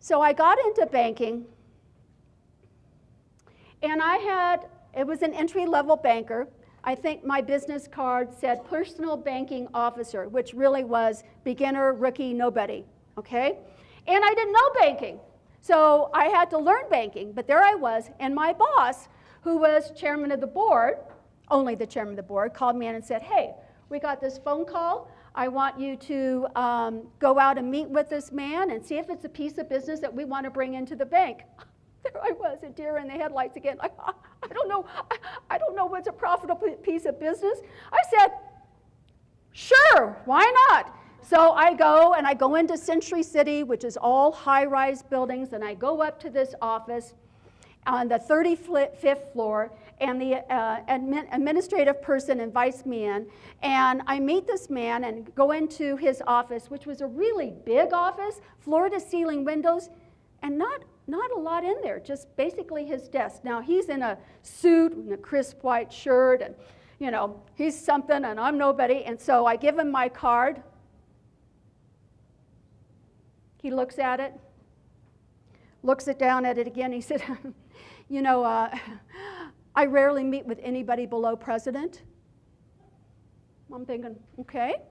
So I got into banking, and it was an entry-level banker. I think my business card said personal banking officer, which really was beginner, rookie, nobody, okay? And I didn't know banking, so I had to learn banking, but there I was, and my boss, who was chairman of the board, only the chairman of the board, called me in and said, hey, we got this phone call. I want you to go out and meet with this man and see if it's a piece of business that we want to bring into the bank. There I was, a deer in the headlights again. I don't know what's a profitable piece of business. I said, sure, why not? So I go into Century City, which is all high-rise buildings, and I go up to this office on the 35th floor, and the administrative person invites me in, and I meet this man and go into his office, which was a really big office, floor-to-ceiling windows, and not a lot in there, just basically his desk. Now, he's in a suit and a crisp white shirt, and, you know, he's something, and I'm nobody, and so I give him my card. He looks at it, looks it down at it again. He said, you know, I rarely meet with anybody below president. I'm thinking, okay.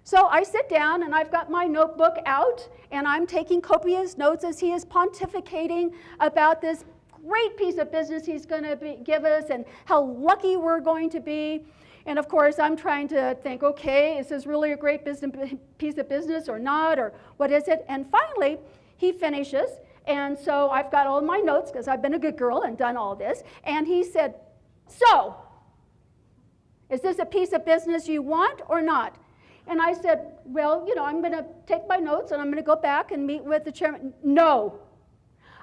So I sit down, and I've got my notebook out, and I'm taking copious notes as he is pontificating about this great piece of business he's going to give us and how lucky we're going to be. And of course, I'm trying to think, okay, is this really a great piece of business or not, or what is it? And finally, he finishes, and so I've got all my notes because I've been a good girl and done all this. And he said, so, is this a piece of business you want or not? And I said, well, you know, I'm going to take my notes and I'm going to go back and meet with the chairman. No,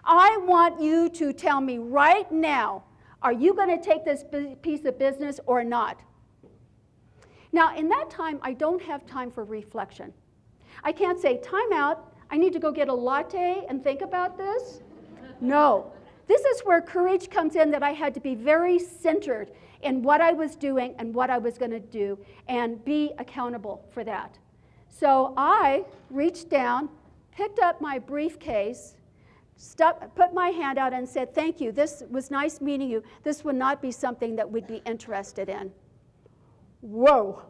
I want you to tell me right now, are you going to take this piece of business or not? Now, in that time, I don't have time for reflection. I can't say, time out, I need to go get a latte and think about this. No. This is where courage comes in, that I had to be very centered in what I was doing and what I was going to do and be accountable for that. So I reached down, picked up my briefcase, put my hand out and said, thank you, this was nice meeting you. This would not be something that we'd be interested in. Whoa.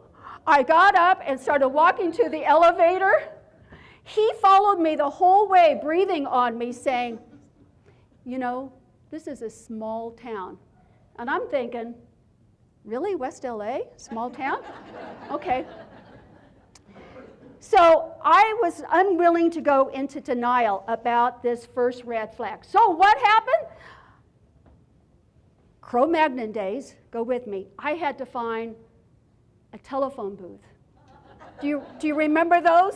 I got up and started walking to the elevator. He followed me the whole way, breathing on me, saying, you know, this is a small town. And I'm thinking, really, West LA, small town? Okay. So I was unwilling to go into denial about this first red flag. So what happened? Cro-Magnon days, go with me. I had to find a telephone booth. Do you remember those?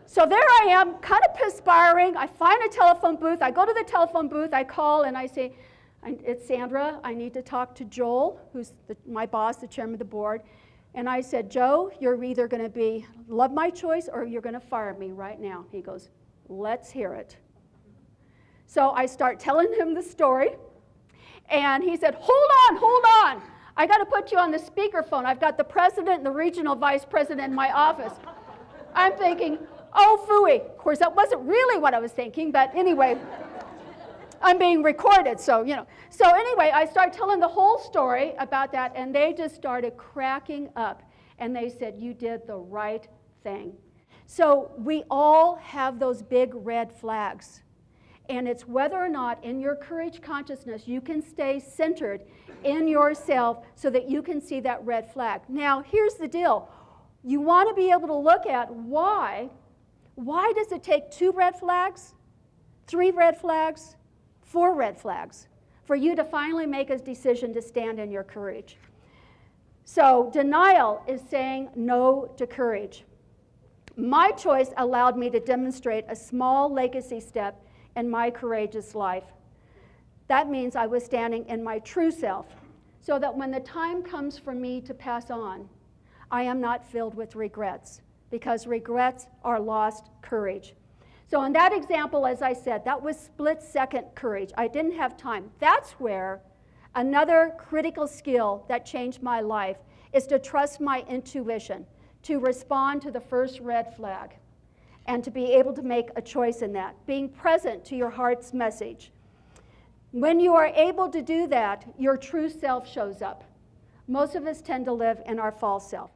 So there I am, kind of perspiring. I find a telephone booth. I go to the telephone booth. I call, and I say, it's Sandra. I need to talk to Joel, who's my boss, the chairman of the board. And I said, Joe, you're either going to love my choice or you're going to fire me right now. He goes, let's hear it. So I start telling him the story. And he said, hold on. I got to put you on the speakerphone. I've got the president and the regional vice president in my office. I'm thinking, oh, phooey. Of course, that wasn't really what I was thinking, but anyway, I'm being recorded, so, you know. So anyway, I start telling the whole story about that, and they just started cracking up, and they said, you did the right thing. So we all have those big red flags, and it's whether or not in your courage consciousness you can stay centered in yourself so that you can see that red flag. Now, here's the deal. You want to be able to look at why does it take 2 red flags, 3 red flags, 4 red flags for you to finally make a decision to stand in your courage? So denial is saying no to courage. My choice allowed me to demonstrate a small legacy step in my courageous life. That means I was standing in my true self, so that when the time comes for me to pass on, I am not filled with regrets, because regrets are lost courage. So in that example, as I said, that was split-second courage. I didn't have time. That's where another critical skill that changed my life is to trust my intuition, to respond to the first red flag. and to be able to make a choice in that, being present to your heart's message. When you are able to do that, your true self shows up. Most of us tend to live in our false self.